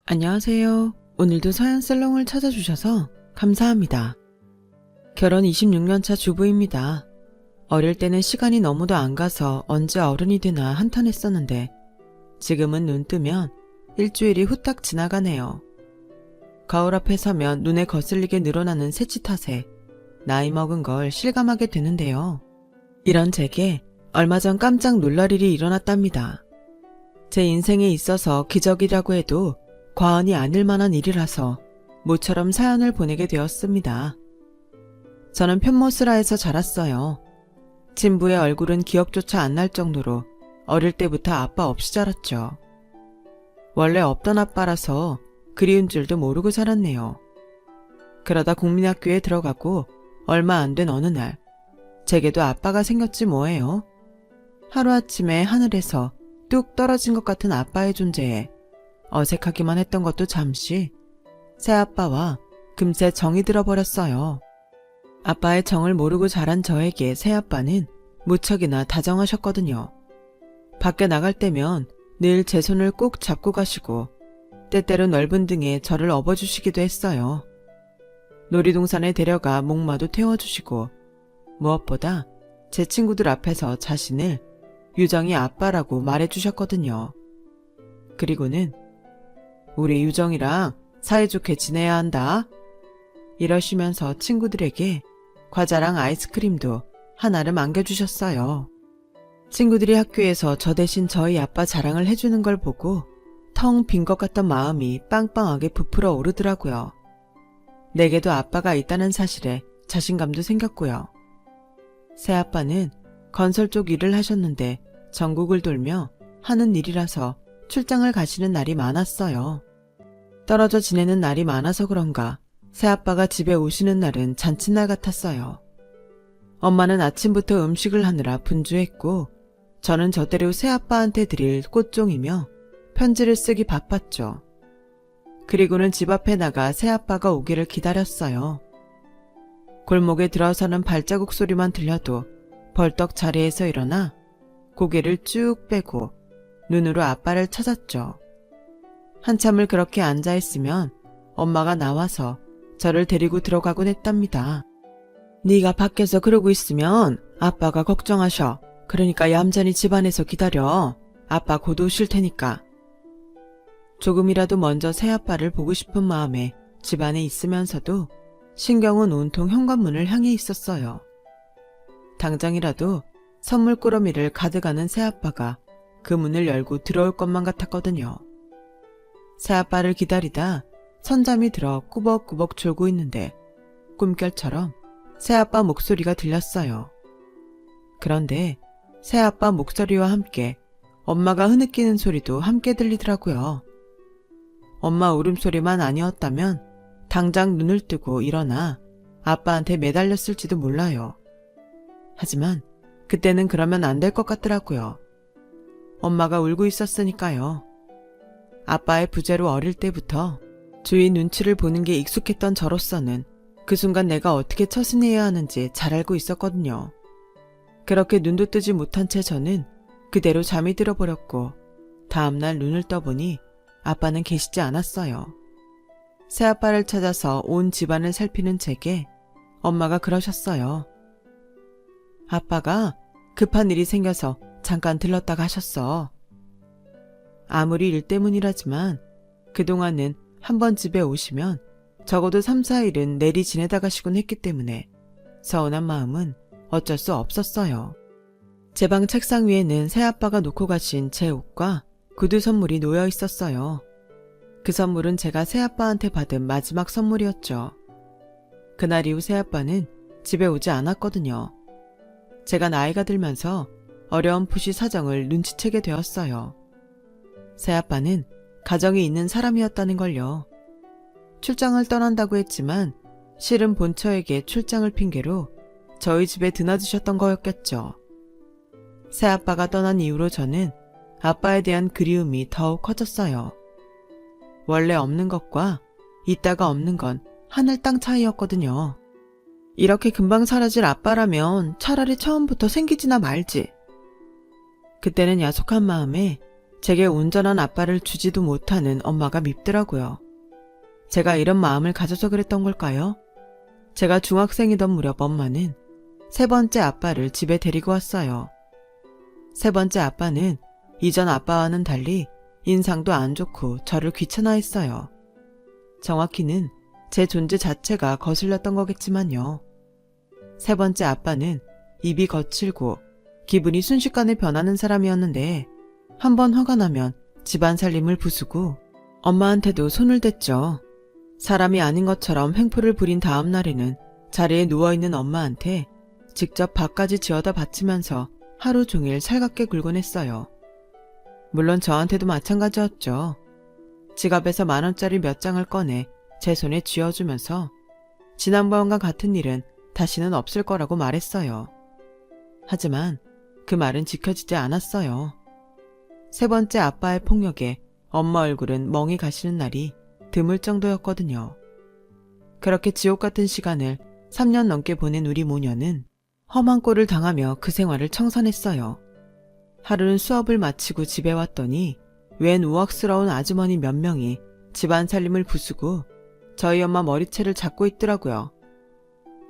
안녕하세요. 오늘도 서ян살롱을 찾아주셔서 감사합니다. 결혼 26년차 주부입니다. 어릴 때는 시간이 너무도 안 가서 언제 어른이 되나 한탄했었는데 지금은 눈 뜨면 일주일이 후딱 지나가네요. 거울 앞에 서면 눈에 거슬리게 늘어나는 새치 탓에 나이 먹은 걸 실감하게 되는데요. 이런 제게 얼마 전 깜짝 놀랄 일이 일어났답니다. 제 인생에 있어서 기적이라고 해도 과언이 아닐 만한 일이라서 모처럼 사연을 보내게 되었습니다. 저는 편모스라에서 자랐어요. 친부의 얼굴은 기억조차 안 날 정도로 어릴 때부터 아빠 없이 자랐죠. 원래 없던 아빠라서 그리운 줄도 모르고 자랐네요. 그러다 국민학교에 들어가고 얼마 안 된 어느 날 제게도 아빠가 생겼지 뭐예요. 하루아침에 하늘에서 뚝 떨어진 것 같은 아빠의 존재에 어색하기만 했던 것도 잠시 새아빠와 금세 정이 들어버렸어요. 아빠의 정을 모르고 자란 저에게 새아빠는 무척이나 다정하셨거든요. 밖에 나갈 때면 늘 제 손을 꼭 잡고 가시고 때때로 넓은 등에 저를 업어주시기도 했어요. 놀이동산에 데려가 목마도 태워주시고 무엇보다 제 친구들 앞에서 자신을 유정이 아빠라고 말해주셨거든요. 그리고는 우리 유정이랑 사이좋게 지내야 한다 이러시면서 친구들에게 과자랑 아이스크림도 하나를 안겨주셨어요. 친구들이 학교에서 저 대신 저희 아빠 자랑을 해주는 걸 보고 텅 빈 것 같던 마음이 빵빵하게 부풀어 오르더라고요. 내게도 아빠가 있다는 사실에 자신감도 생겼고요. 새아빠는 건설 쪽 일을 하셨는데 전국을 돌며 하는 일이라서 출장을 가시는 날이 많았어요. 떨어져 지내는 날이 많아서 그런가 새아빠가 집에 오시는 날은 잔칫날 같았어요. 엄마는 아침부터 음식을 하느라 분주했고 저는 저대로 새아빠한테 드릴 꽃종이며 편지를 쓰기 바빴죠. 그리고는 집 앞에 나가 새아빠가 오기를 기다렸어요. 골목에 들어서는 발자국 소리만 들려도 벌떡 자리에서 일어나 고개를 쭉 빼고 눈으로 아빠를 찾았죠. 한참을 그렇게 앉아있으면 엄마가 나와서 저를 데리고 들어가곤 했답니다. 네가 밖에서 그러고 있으면 아빠가 걱정하셔. 그러니까 얌전히 집안에서 기다려. 아빠 곧 오실 테니까. 조금이라도 먼저 새아빠를 보고 싶은 마음에 집안에 있으면서도 신경은 온통 현관문을 향해 있었어요. 당장이라도 선물 꾸러미를 가져가는 새아빠가 그 문을 열고 들어올 것만 같았거든요. 새아빠를 기다리다 선잠이 들어 꾸벅꾸벅 졸고 있는데 꿈결처럼 새아빠 목소리가 들렸어요. 그런데 새아빠 목소리와 함께 엄마가 흐느끼는 소리도 함께 들리더라고요. 엄마 울음소리만 아니었다면 당장 눈을 뜨고 일어나 아빠한테 매달렸을지도 몰라요. 하지만 그때는 그러면 안 될 것 같더라고요. 엄마가 울고 있었으니까요. 아빠의 부재로 어릴 때부터 주위 눈치를 보는 게 익숙했던 저로서는 그 순간 내가 어떻게 처신해야 하는지 잘 알고 있었거든요. 그렇게 눈도 뜨지 못한 채 저는 그대로 잠이 들어버렸고 다음날 눈을 떠보니 아빠는 계시지 않았어요. 새아빠를 찾아서 온 집안을 살피는 제게 엄마가 그러셨어요. 아빠가 급한 일이 생겨서 잠깐 들렀다 가셨어. 아무리 일 때문이라지만 그동안은 한번 집에 오시면 적어도 3, 4일은 내리 지내다 가시곤 했기 때문에 서운한 마음은 어쩔 수 없었어요. 제 방 책상 위에는 새아빠가 놓고 가신 제 옷과 구두 선물이 놓여 있었어요. 그 선물은 제가 새아빠한테 받은 마지막 선물이었죠. 그날 이후 새아빠는 집에 오지 않았거든요. 제가 나이가 들면서 어려움푸시 사정을 눈치채게 되었어요. 새아빠는 가정이 있는 사람이었다는 걸요. 출장을 떠난다고 했지만 실은 본처에게 출장을 핑계로 저희 집에 드나드셨던 거였겠죠. 새아빠가 떠난 이후로 저는 아빠에 대한 그리움이 더욱 커졌어요. 원래 없는 것과 있다가 없는 건 하늘 땅 차이였거든요. 이렇게 금방 사라질 아빠라면 차라리 처음부터 생기지나 말지. 그때는 야속한 마음에 제게 온전한 아빠를 주지도 못하는 엄마가 밉더라고요. 제가 이런 마음을 가져서 그랬던 걸까요? 제가 중학생이던 무렵 엄마는 세 번째 아빠를 집에 데리고 왔어요. 세 번째 아빠는 이전 아빠와는 달리 인상도 안 좋고 저를 귀찮아했어요. 정확히는 제 존재 자체가 거슬렸던 거겠지만요. 세 번째 아빠는 입이 거칠고 기분이 순식간에 변하는 사람이었는데 한번 화가 나면 집안 살림을 부수고 엄마한테도 손을 댔죠. 사람이 아닌 것처럼 횡포를 부린 다음 날에는 자리에 누워있는 엄마한테 직접 밥까지 지어다 바치면서 하루 종일 살갑게 굴곤 했어요. 물론 저한테도 마찬가지였죠. 지갑에서 10,000원짜리 몇 장을 꺼내 제 손에 쥐어주면서 지난번과 같은 일은 다시는 없을 거라고 말했어요. 하지만 그 말은 지켜지지 않았어요. 세 번째 아빠의 폭력에 엄마 얼굴은 멍이 가시는 날이 드물 정도였거든요. 그렇게 지옥 같은 시간을 3년 넘게 보낸 우리 모녀는 험한 꼴을 당하며 그 생활을 청산했어요. 하루는 수업을 마치고 집에 왔더니 웬 우악스러운 아주머니 몇 명이 집안 살림을 부수고 저희 엄마 머리채를 잡고 있더라고요.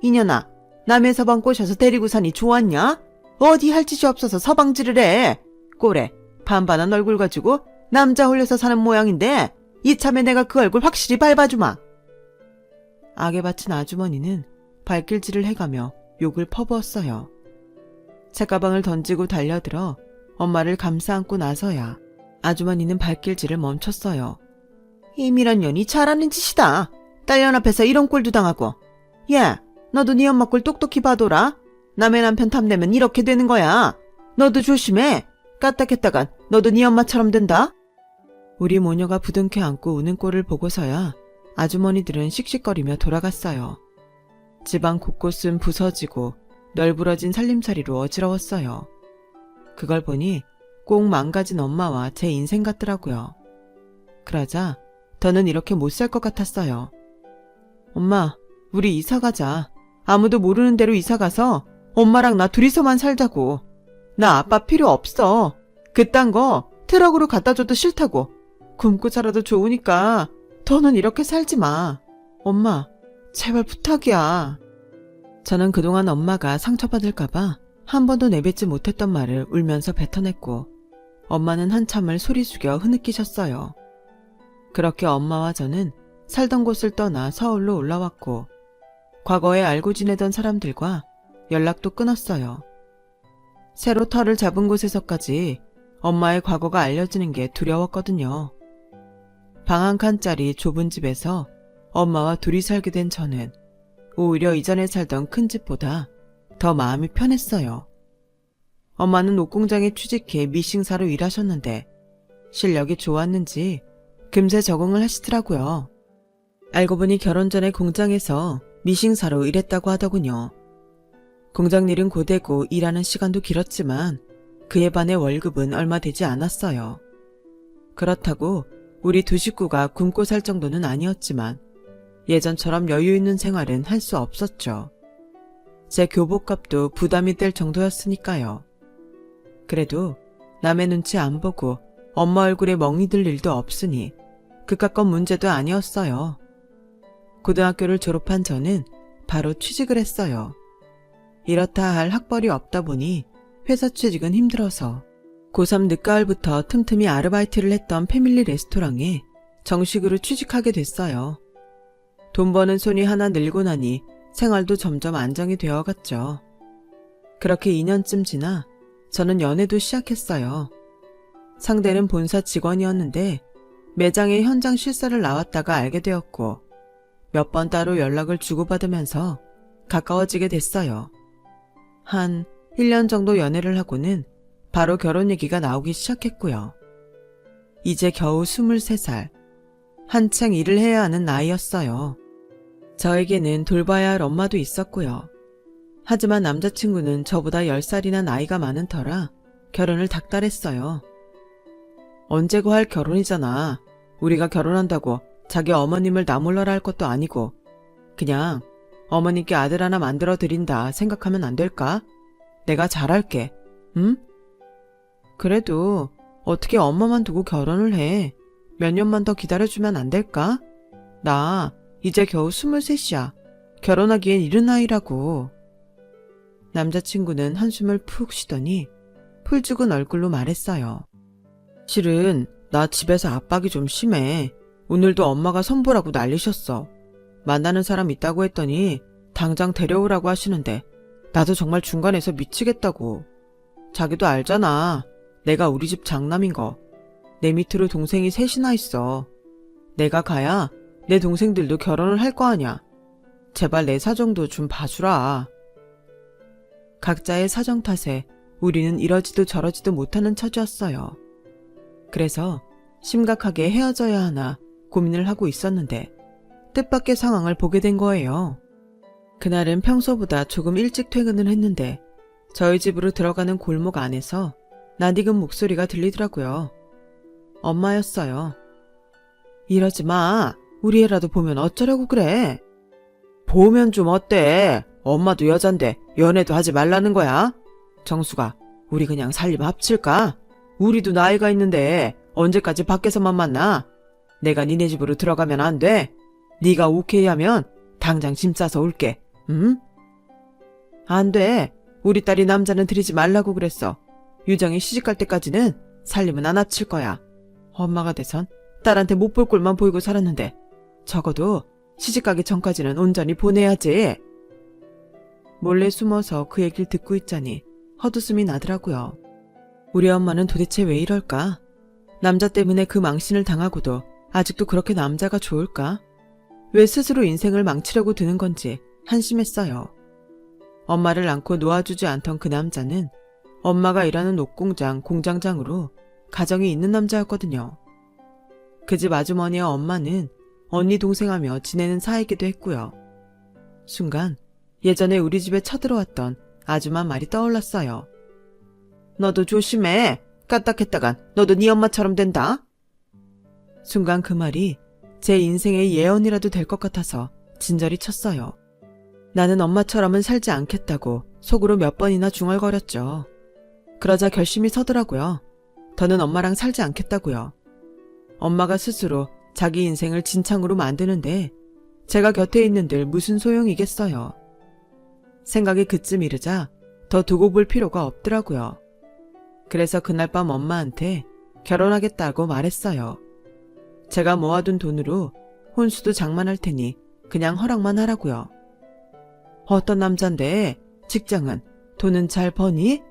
이년아, 남의 서방 꼬셔서 데리고 사니 좋았냐? 어디 할 짓이 없어서 서방질을 해. 꼴에 반반한 얼굴 가지고 남자 홀려서 사는 모양인데 이참에 내가 그 얼굴 확실히 밟아주마. 악에 바친 아주머니는 발길질을 해가며 욕을 퍼부었어요. 책가방을 던지고 달려들어 엄마를 감싸 안고 나서야 아주머니는 발길질을 멈췄어요. 이미란 년이 잘하는 짓이다. 딸년 앞에서 이런 꼴도 당하고. 야, 너도 네 엄마 꼴 똑똑히 봐둬라. 남의 남편 탐내면 이렇게 되는 거야. 너도 조심해. 까딱했다간 너도 네 엄마처럼 된다. 우리 모녀가 부둥켜 안고 우는 꼴을 보고서야 아주머니들은 씩씩거리며 돌아갔어요. 집안 곳곳은 부서지고 널브러진 살림살이로 어지러웠어요. 그걸 보니 꼭 망가진 엄마와 제 인생 같더라고요. 그러자 더는 이렇게 못 살 것 같았어요. 엄마, 우리 이사 가자. 아무도 모르는 데로 이사 가서 엄마랑 나 둘이서만 살자고. 나 아빠 필요 없어. 그딴 거 트럭으로 갖다 줘도 싫다고. 굶고 살아도 좋으니까 더는 이렇게 살지 마. 엄마, 제발 부탁이야. 저는 그동안 엄마가 상처받을까봐 한 번도 내뱉지 못했던 말을 울면서 뱉어냈고 엄마는 한참을 소리 숙여 흐느끼셨어요. 그렇게 엄마와 저는 살던 곳을 떠나 서울로 올라왔고 과거에 알고 지내던 사람들과 연락도 끊었어요. 새로 터를 잡은 곳에서까지 엄마의 과거가 알려지는 게 두려웠거든요. 방 한 칸짜리 좁은 집에서 엄마와 둘이 살게 된 저는 오히려 이전에 살던 큰 집보다 더 마음이 편했어요. 엄마는 옷공장에 취직해 미싱사로 일하셨는데 실력이 좋았는지 금세 적응을 하시더라고요. 알고 보니 결혼 전에 공장에서 미싱사로 일했다고 하더군요. 공장 일은 고되고 일하는 시간도 길었지만 그에 반해 월급은 얼마 되지 않았어요. 그렇다고 우리 두 식구가 굶고 살 정도는 아니었지만 예전처럼 여유 있는 생활은 할 수 없었죠. 제 교복값도 부담이 될 정도였으니까요. 그래도 남의 눈치 안 보고 엄마 얼굴에 멍이 들 일도 없으니 그깟 건 문제도 아니었어요. 고등학교를 졸업한 저는 바로 취직을 했어요. 이렇다 할 학벌이 없다 보니 회사 취직은 힘들어서 고3 늦가을부터 틈틈이 아르바이트를 했던 패밀리 레스토랑에 정식으로 취직하게 됐어요. 돈 버는 손이 하나 늘고 나니 생활도 점점 안정이 되어갔죠. 그렇게 2년쯤 지나 저는 연애도 시작했어요. 상대는 본사 직원이었는데 매장에 현장 실사를 나왔다가 알게 되었고 몇 번 따로 연락을 주고받으면서 가까워지게 됐어요. 한 1년 정도 연애를 하고는 바로 결혼 얘기가 나오기 시작했고요. 이제 겨우 23살, 한창 일을 해야 하는 나이였어요. 저에게는 돌봐야 할 엄마도 있었고요. 하지만 남자친구는 저보다 10살이나 나이가 많은 터라 결혼을 닥달했어요. 언제고 할 결혼이잖아. 우리가 결혼한다고 자기 어머님을 나몰라라 할 것도 아니고 그냥 어머님께 아들 하나 만들어 드린다 생각하면 안 될까? 내가 잘할게. 응? 그래도 어떻게 엄마만 두고 결혼을 해? 몇 년만 더 기다려주면 안 될까? 나 이제 겨우 23이야. 결혼하기엔 이른 나이라고. 남자친구는 한숨을 푹 쉬더니 풀 죽은 얼굴로 말했어요. 실은 나 집에서 압박이 좀 심해. 오늘도 엄마가 선보라고 난리셨어. 만나는 사람 있다고 했더니 당장 데려오라고 하시는데 나도 정말 중간에서 미치겠다고. 자기도 알잖아. 내가 우리 집 장남인 거. 내 밑으로 동생이 셋이나 있어. 내가 가야 내 동생들도 결혼을 할 거 아냐. 제발 내 사정도 좀 봐주라. 각자의 사정 탓에 우리는 이러지도 저러지도 못하는 처지였어요. 그래서 심각하게 헤어져야 하나 고민을 하고 있었는데 뜻밖의 상황을 보게 된 거예요. 그날은 평소보다 조금 일찍 퇴근을 했는데 저희 집으로 들어가는 골목 안에서 낯익은 목소리가 들리더라고요. 엄마였어요. 이러지 마. 우리 애라도 보면 어쩌려고 그래. 보면 좀 어때? 엄마도 여잔데 연애도 하지 말라는 거야? 정수가, 우리 그냥 살림 합칠까? 우리도 나이가 있는데 언제까지 밖에서만 만나? 내가 니네 집으로 들어가면 안 돼? 네가 오케이 하면 당장 짐 싸서 올게. 응? 안 돼. 우리 딸이 남자는 들이지 말라고 그랬어. 유정이 시집갈 때까지는 살림은 안 합칠 거야. 엄마가 돼선 딸한테 못 볼 꼴만 보이고 살았는데 적어도 시집가기 전까지는 온전히 보내야지. 몰래 숨어서 그 얘기를 듣고 있자니 헛웃음이 나더라고요. 우리 엄마는 도대체 왜 이럴까? 남자 때문에 그 망신을 당하고도 아직도 그렇게 남자가 좋을까? 왜 스스로 인생을 망치려고 드는 건지 한심했어요. 엄마를 안고 놓아주지 않던 그 남자는 엄마가 일하는 옷공장 공장장으로 가정이 있는 남자였거든요. 그 집 아주머니와 엄마는 언니 동생하며 지내는 사이기도 했고요. 순간 예전에 우리 집에 쳐들어왔던 아줌마 말이 떠올랐어요. 너도 조심해. 까딱했다간 너도 네 엄마처럼 된다. 순간 그 말이 제 인생의 예언이라도 될 것 같아서 진저리 쳤어요. 나는 엄마처럼은 살지 않겠다고 속으로 몇 번이나 중얼거렸죠. 그러자 결심이 서더라고요. 더는 엄마랑 살지 않겠다고요. 엄마가 스스로 자기 인생을 진창으로 만드는데 제가 곁에 있는들 무슨 소용이겠어요. 생각이 그쯤 이르자 더 두고 볼 필요가 없더라고요. 그래서 그날 밤 엄마한테 결혼하겠다고 말했어요. 제가 모아둔 돈으로 혼수도 장만할 테니 그냥 허락만 하라고요. 어떤 남잔데 직장은 돈은 잘 버니?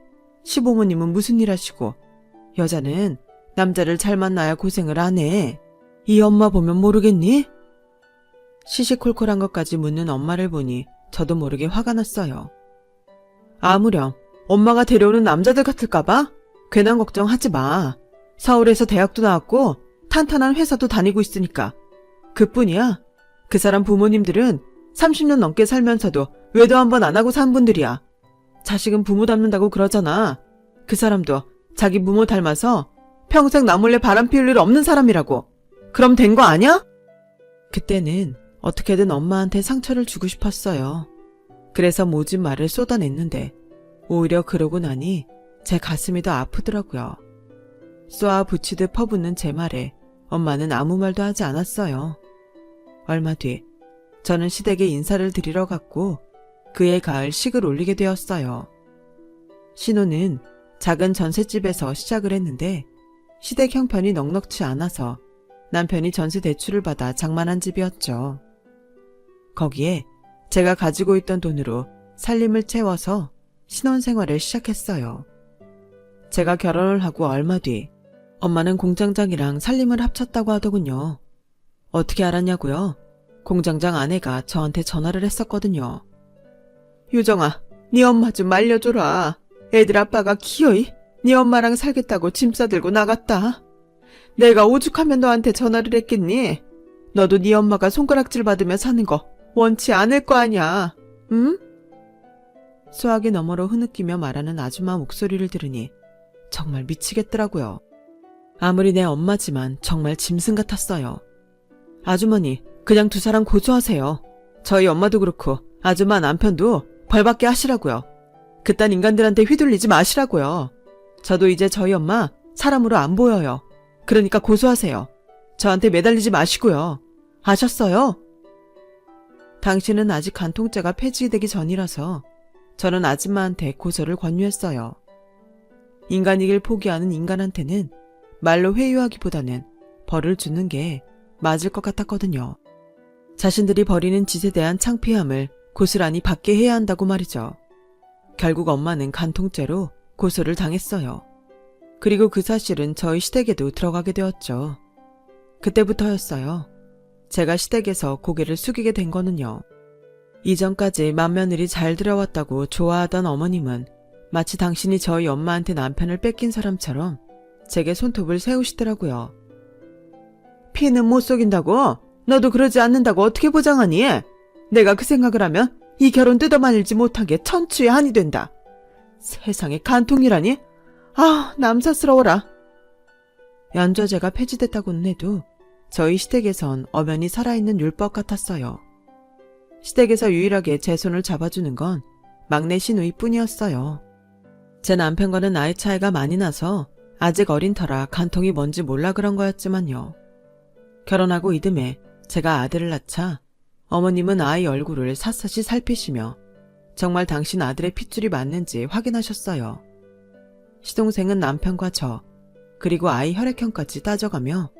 시부모님은 무슨 일 하시고 여자는 남자를 잘 만나야 고생을 안 해. 이 엄마 보면 모르겠니? 시시콜콜한 것까지 묻는 엄마를 보니 저도 모르게 화가 났어요. 아무렴 엄마가 데려오는 남자들 같을까봐? 괜한 걱정하지 마. 서울에서 대학도 나왔고 탄탄한 회사도 다니고 있으니까. 그뿐이야. 그 사람 부모님들은 30년 넘게 살면서도 외도 한 번 안 하고 산 분들이야. 자식은 부모 닮는다고 그러잖아. 그 사람도 자기 부모 닮아서 평생 나 몰래 바람 피울 일 없는 사람이라고. 그럼 된 거 아냐? 그때는 어떻게든 엄마한테 상처를 주고 싶었어요. 그래서 모진 말을 쏟아냈는데 오히려 그러고 나니 제 가슴이 더 아프더라고요. 쏘아 붙이듯 퍼붓는 제 말에 엄마는 아무 말도 하지 않았어요. 얼마 뒤 저는 시댁에 인사를 드리러 갔고 그해 가을 식을 올리게 되었어요. 신혼은 작은 전셋집에서 시작을 했는데 시댁 형편이 넉넉치 않아서 남편이 전세 대출을 받아 장만한 집이었죠. 거기에 제가 가지고 있던 돈으로 살림을 채워서 신혼생활을 시작했어요. 제가 결혼을 하고 얼마 뒤 엄마는 공장장이랑 살림을 합쳤다고 하더군요. 어떻게 알았냐고요? 공장장 아내가 저한테 전화를 했었거든요. 유정아, 네 엄마 좀 말려줘라. 애들 아빠가 기어이 네 엄마랑 살겠다고 짐 싸들고 나갔다. 내가 오죽하면 너한테 전화를 했겠니? 너도 네 엄마가 손가락질 받으며 사는 거 원치 않을 거 아냐, 응? 수화기 너머로 흐느끼며 말하는 아줌마 목소리를 들으니 정말 미치겠더라고요. 아무리 내 엄마지만 정말 짐승 같았어요. 아주머니, 그냥 두 사람 고소하세요. 저희 엄마도 그렇고 아줌마 남편도 벌받게 하시라고요. 그딴 인간들한테 휘둘리지 마시라고요. 저도 이제 저희 엄마 사람으로 안 보여요. 그러니까 고소하세요. 저한테 매달리지 마시고요. 아셨어요? 당신은 아직 간통죄가 폐지되기 전이라서 저는 아줌마한테 고소를 권유했어요. 인간이길 포기하는 인간한테는 말로 회유하기보다는 벌을 주는 게 맞을 것 같았거든요. 자신들이 벌이는 짓에 대한 창피함을 고스란히 받게 해야 한다고 말이죠. 결국 엄마는 간통죄로 고소를 당했어요. 그리고 그 사실은 저희 시댁에도 들어가게 되었죠. 그때부터였어요. 제가 시댁에서 고개를 숙이게 된 거는요. 이전까지 맏며느리 잘 들여왔다고 좋아하던 어머님은 마치 당신이 저희 엄마한테 남편을 뺏긴 사람처럼 제게 손톱을 세우시더라고요. 피는 못 속인다고? 너도 그러지 않는다고 어떻게 보장하니? 내가 그 생각을 하면 이 결혼 뜯어말리지 못한 게 천추의 한이 된다. 세상에 간통이라니? 아, 남사스러워라. 연좌제가 폐지됐다고는 해도 저희 시댁에선 엄연히 살아있는 율법 같았어요. 시댁에서 유일하게 제 손을 잡아주는 건 막내 시누이뿐이었어요. 제 남편과는 나이 차이가 많이 나서 아직 어린 터라 간통이 뭔지 몰라 그런 거였지만요. 결혼하고 이듬해 제가 아들을 낳자 어머님은 아이 얼굴을 샅샅이 살피시며 정말 당신 아들의 핏줄이 맞는지 확인하셨어요. 시동생은 남편과 저, 그리고 아이 혈액형까지 따져가며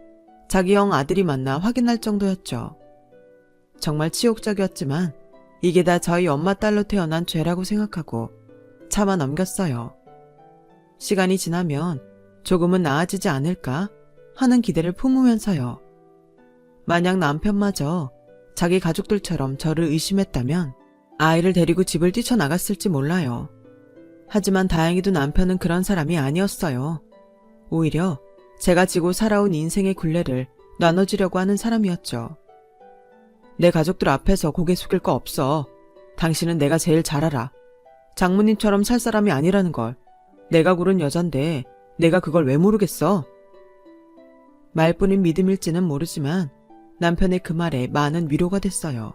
자기 형 아들이 맞나 확인할 정도였죠. 정말 치욕적이었지만 이게 다 저희 엄마 딸로 태어난 죄라고 생각하고 참아 넘겼어요. 시간이 지나면 조금은 나아지지 않을까 하는 기대를 품으면서요. 만약 남편마저 자기 가족들처럼 저를 의심했다면 아이를 데리고 집을 뛰쳐나갔을지 몰라요. 하지만 다행히도 남편은 그런 사람이 아니었어요. 오히려 제가 지고 살아온 인생의 굴레를 나눠주려고 하는 사람이었죠. 내 가족들 앞에서 고개 숙일 거 없어. 당신은 내가 제일 잘 알아. 장모님처럼 살 사람이 아니라는 걸. 내가 고른 여잔데 내가 그걸 왜 모르겠어? 말뿐인 믿음일지는 모르지만 남편의 그 말에 많은 위로가 됐어요.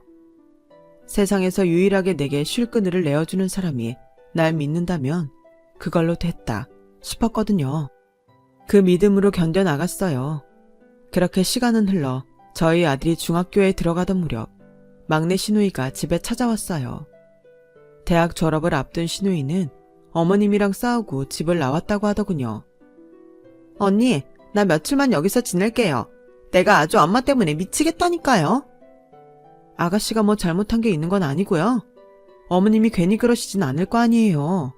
세상에서 유일하게 내게 쉴 그늘을 내어주는 사람이 날 믿는다면 그걸로 됐다 싶었거든요. 그 믿음으로 견뎌나갔어요. 그렇게 시간은 흘러 저희 아들이 중학교에 들어가던 무렵 막내 시누이가 집에 찾아왔어요. 대학 졸업을 앞둔 시누이는 어머님이랑 싸우고 집을 나왔다고 하더군요. 언니, 나 며칠만 여기서 지낼게요. 내가 아주 엄마 때문에 미치겠다니까요. 아가씨가 뭐 잘못한 게 있는 건 아니고요. 어머님이 괜히 그러시진 않을 거 아니에요.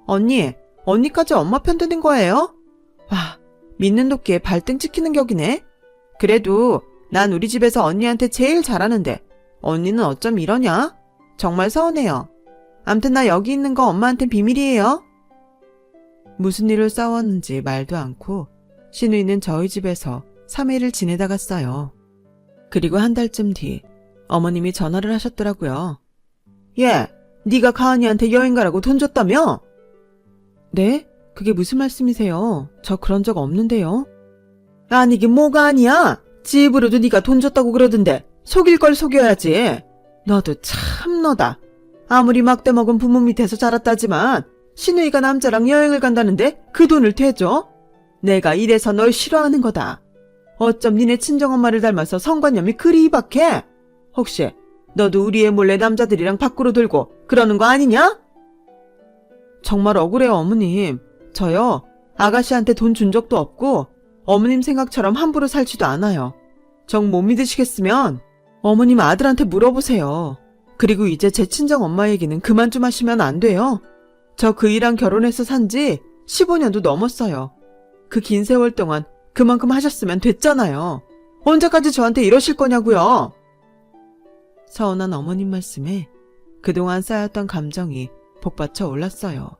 언니, 언니까지 엄마 편 드는 거예요? 와, 믿는 도끼에 발등 찍히는 격이네. 그래도 난 우리 집에서 언니한테 제일 잘하는데 언니는 어쩜 이러냐? 정말 서운해요. 암튼 나 여기 있는 거 엄마한텐 비밀이에요. 무슨 일을 싸웠는지 말도 않고 시누이는 저희 집에서 3일을 지내다 갔어요. 그리고 한 달쯤 뒤 어머님이 전화를 하셨더라고요. 얘, 네가 가은이한테 여행 가라고 돈 줬다며? 네? 그게 무슨 말씀이세요? 저 그런 적 없는데요. 아니 이게 뭐가 아니야? 집으로도 네가 돈 줬다고 그러던데 속일 걸 속여야지. 너도 참 너다. 아무리 막대 먹은 부모 밑에서 자랐다지만 시누이가 남자랑 여행을 간다는데 그 돈을 대줘? 내가 이래서 널 싫어하는 거다. 어쩜 니네 친정엄마를 닮아서 성관념이 그리 희박해? 혹시 너도 우리 애 몰래 남자들이랑 밖으로 돌고 그러는 거 아니냐? 정말 억울해요 어머님. 저요 아가씨한테 돈 준 적도 없고 어머님 생각처럼 함부로 살지도 않아요. 정 못 믿으시겠으면 어머님 아들한테 물어보세요. 그리고 이제 제 친정엄마 얘기는 그만 좀 하시면 안 돼요? 저 그이랑 결혼해서 산 지 15년도 넘었어요. 그 긴 세월 동안 그만큼 하셨으면 됐잖아요. 언제까지 저한테 이러실 거냐고요. 서운한 어머님 말씀에 그동안 쌓였던 감정이 복받쳐 올랐어요.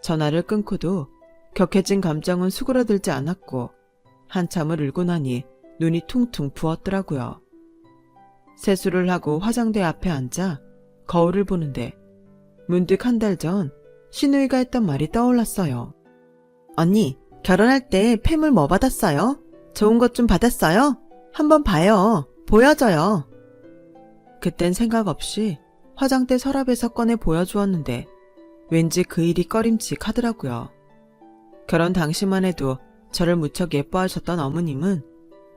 전화를 끊고도 격해진 감정은 수그러들지 않았고 한참을 울고 나니 눈이 퉁퉁 부었더라고요. 세수를 하고 화장대 앞에 앉아 거울을 보는데 문득 한 달 전 시누이가 했던 말이 떠올랐어요. 언니, 결혼할 때 폐물 뭐 받았어요? 좋은 것 좀 받았어요? 한번 봐요. 보여줘요. 그땐 생각 없이 화장대 서랍에서 꺼내 보여주었는데 왠지 그 일이 꺼림칙하더라고요. 결혼 당시만 해도 저를 무척 예뻐하셨던 어머님은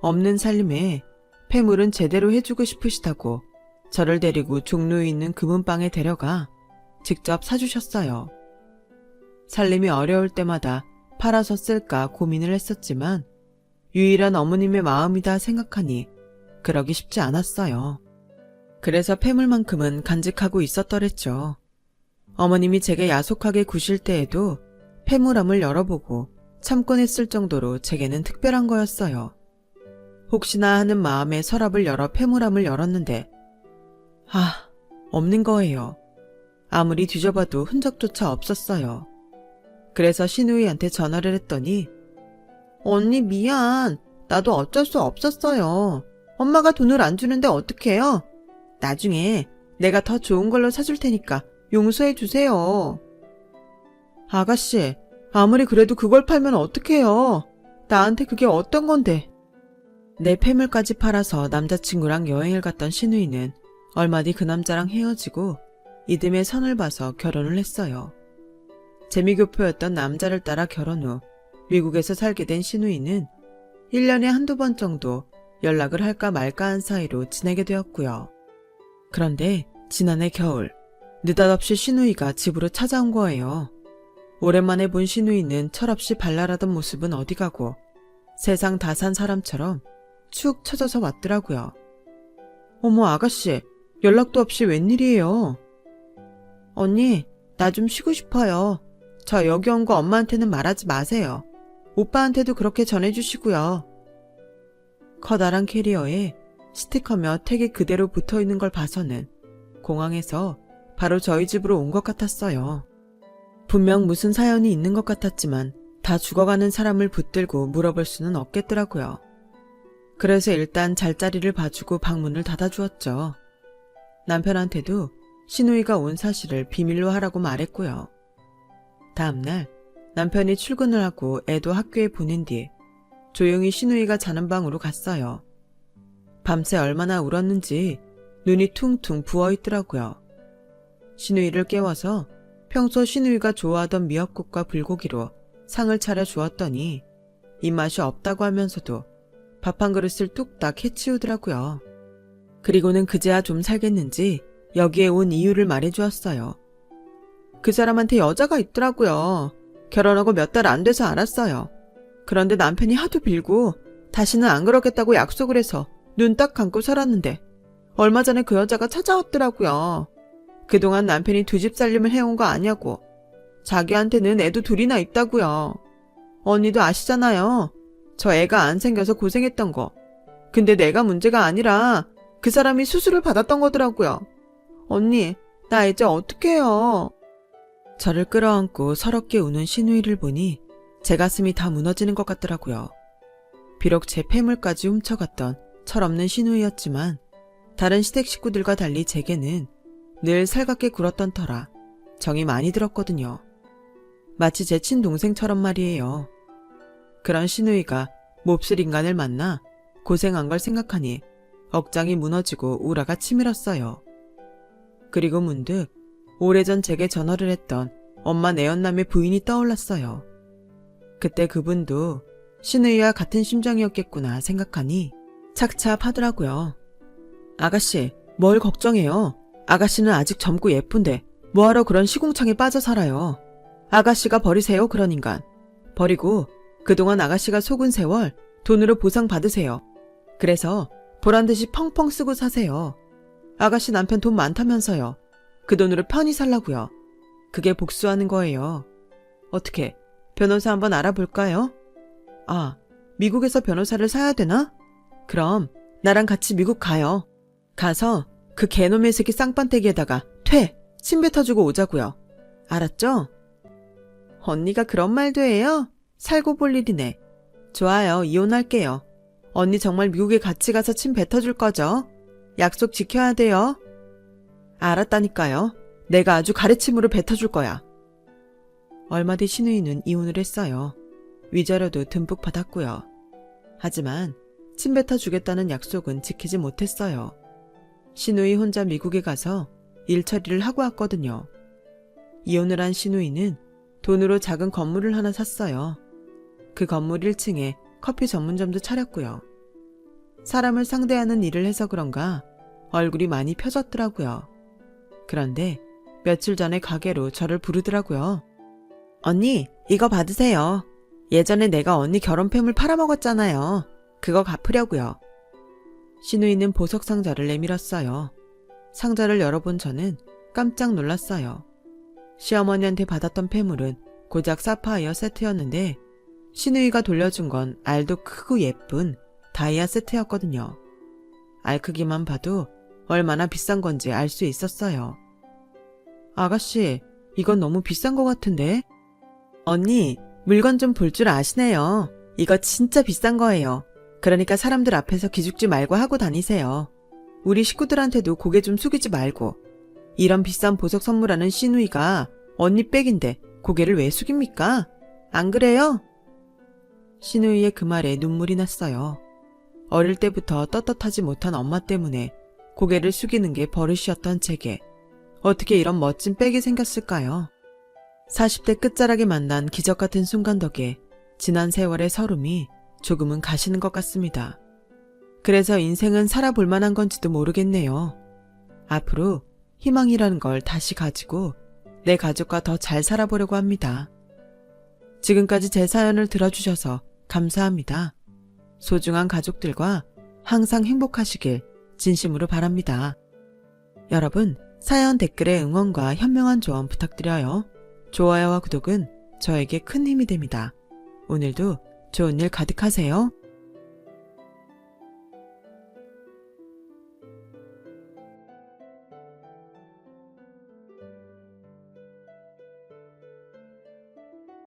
없는 살림에 폐물은 제대로 해주고 싶으시다고 저를 데리고 종로에 있는 금은방에 데려가 직접 사주셨어요. 살림이 어려울 때마다 팔아서 쓸까 고민을 했었지만 유일한 어머님의 마음이다 생각하니 그러기 쉽지 않았어요. 그래서 폐물만큼은 간직하고 있었더랬죠. 어머님이 제게 야속하게 구실 때에도 폐물함을 열어보고 참곤 했을 정도로 제게는 특별한 거였어요. 혹시나 하는 마음에 서랍을 열어 폐물함을 열었는데 없는 거예요. 아무리 뒤져봐도 흔적조차 없었어요. 그래서 신우이한테 전화를 했더니 언니 미안. 나도 어쩔 수 없었어요. 엄마가 돈을 안 주는데 어떡해요? 나중에 내가 더 좋은 걸로 사줄 테니까 용서해 주세요. 아가씨, 아무리 그래도 그걸 팔면 어떡해요? 나한테 그게 어떤 건데? 내 폐물까지 팔아서 남자친구랑 여행을 갔던 신우이는 얼마 뒤 그 남자랑 헤어지고 이듬해 선을 봐서 결혼을 했어요. 재미교포였던 남자를 따라 결혼 후 미국에서 살게 된 신우이는 1년에 한두 번 정도 연락을 할까 말까 한 사이로 지내게 되었고요. 그런데 지난해 겨울 느닷없이 신우이가 집으로 찾아온 거예요. 오랜만에 본 신우이는 철없이 발랄하던 모습은 어디 가고 세상 다 산 사람처럼 축 처져서 왔더라고요. 어머 아가씨, 연락도 없이 웬일이에요? 언니, 나 좀 쉬고 싶어요. 저 여기 온 거 엄마한테는 말하지 마세요. 오빠한테도 그렇게 전해주시고요. 커다란 캐리어에 스티커며 택이 그대로 붙어있는 걸 봐서는 공항에서 바로 저희 집으로 온 것 같았어요. 분명 무슨 사연이 있는 것 같았지만 다 죽어가는 사람을 붙들고 물어볼 수는 없겠더라고요. 그래서 일단 잘자리를 봐주고 방문을 닫아주었죠. 남편한테도 신우이가 온 사실을 비밀로 하라고 말했고요. 다음날 남편이 출근을 하고 애도 학교에 보낸 뒤 조용히 신우이가 자는 방으로 갔어요. 밤새 얼마나 울었는지 눈이 퉁퉁 부어있더라고요. 신우이를 깨워서 평소 신우이가 좋아하던 미역국과 불고기로 상을 차려 주었더니 입맛이 없다고 하면서도 밥 한 그릇을 뚝딱 해치우더라고요. 그리고는 그제야 좀 살겠는지 여기에 온 이유를 말해주었어요. 그 사람한테 여자가 있더라고요. 결혼하고 몇 달 안 돼서 알았어요. 그런데 남편이 하도 빌고 다시는 안 그러겠다고 약속을 해서 눈 딱 감고 살았는데 얼마 전에 그 여자가 찾아왔더라고요. 그동안 남편이 두 집 살림을 해온 거 아냐고. 자기한테는 애도 둘이나 있다고요. 언니도 아시잖아요. 저 애가 안 생겨서 고생했던 거. 근데 내가 문제가 아니라 그 사람이 수술을 받았던 거더라고요. 언니, 나 이제 어떡해요? 저를 끌어안고 서럽게 우는 신우이를 보니 제 가슴이 다 무너지는 것 같더라고요. 비록 제 폐물까지 훔쳐갔던 철없는 신우이였지만 다른 시댁 식구들과 달리 제게는 늘 살갑게 굴었던 터라 정이 많이 들었거든요. 마치 제 친동생처럼 말이에요. 그런 신우이가 몹쓸 인간을 만나 고생한 걸 생각하니 억장이 무너지고 우라가 치밀었어요. 그리고 문득 오래전 제게 전화를 했던 엄마 내연남의 부인이 떠올랐어요. 그때 그분도 신우이와 같은 심정이었겠구나 생각하니 착잡하더라고요. 아가씨, 뭘 걱정해요. 아가씨는 아직 젊고 예쁜데 뭐하러 그런 시궁창에 빠져 살아요. 아가씨가 버리세요, 그런 인간. 버리고 그동안 아가씨가 속은 세월 돈으로 보상 받으세요. 그래서 보란듯이 펑펑 쓰고 사세요. 아가씨 남편 돈 많다면서요. 그 돈으로 편히 살라고요. 그게 복수하는 거예요. 어떻게 변호사 한번 알아볼까요? 아, 미국에서 변호사를 사야 되나? 그럼 나랑 같이 미국 가요. 가서 그 개놈의 새끼 쌍판떼기에다가 침 뱉어주고 오자고요. 알았죠? 언니가 그런 말도 해요? 살고 볼 일이네. 좋아요, 이혼할게요. 언니 정말 미국에 같이 가서 침 뱉어줄 거죠? 약속 지켜야 돼요. 알았다니까요. 내가 아주 가래침으로 뱉어줄 거야. 얼마 뒤 신우이는 이혼을 했어요. 위자료도 듬뿍 받았고요. 하지만 침 뱉어주겠다는 약속은 지키지 못했어요. 신우이 혼자 미국에 가서 일 처리를 하고 왔거든요. 이혼을 한 신우이는 돈으로 작은 건물을 하나 샀어요. 그 건물 1층에 커피 전문점도 차렸고요. 사람을 상대하는 일을 해서 그런가 얼굴이 많이 펴졌더라고요. 그런데 며칠 전에 가게로 저를 부르더라고요. 언니, 이거 받으세요. 예전에 내가 언니 결혼폐물 팔아먹었잖아요. 그거 갚으려고요. 시누이는 보석 상자를 내밀었어요. 상자를 열어본 저는 깜짝 놀랐어요. 시어머니한테 받았던 폐물은 고작 사파이어 세트였는데 시누이가 돌려준 건 알도 크고 예쁜 다이아 세트였거든요. 알 크기만 봐도 얼마나 비싼 건지 알 수 있었어요. 아가씨, 이건 너무 비싼 것 같은데? 언니, 물건 좀 볼 줄 아시네요. 이거 진짜 비싼 거예요. 그러니까 사람들 앞에서 기죽지 말고 하고 다니세요. 우리 식구들한테도 고개 좀 숙이지 말고. 이런 비싼 보석 선물하는 시누이가 언니 백인데 고개를 왜 숙입니까? 안 그래요? 시누이의 그 말에 눈물이 났어요. 어릴 때부터 떳떳하지 못한 엄마 때문에 고개를 숙이는 게 버릇이었던 제게 어떻게 이런 멋진 백이 생겼을까요? 40대 끝자락에 만난 기적 같은 순간 덕에 지난 세월의 서름이 조금은 가시는 것 같습니다. 그래서 인생은 살아볼 만한 건지도 모르겠네요. 앞으로 희망이라는 걸 다시 가지고 내 가족과 더 잘 살아보려고 합니다. 지금까지 제 사연을 들어주셔서 감사합니다. 소중한 가족들과 항상 행복하시길 진심으로 바랍니다. 여러분, 사연 댓글에 응원과 현명한 조언 부탁드려요. 좋아요와 구독은 저에게 큰 힘이 됩니다. 오늘도 좋은 일 가득하세요.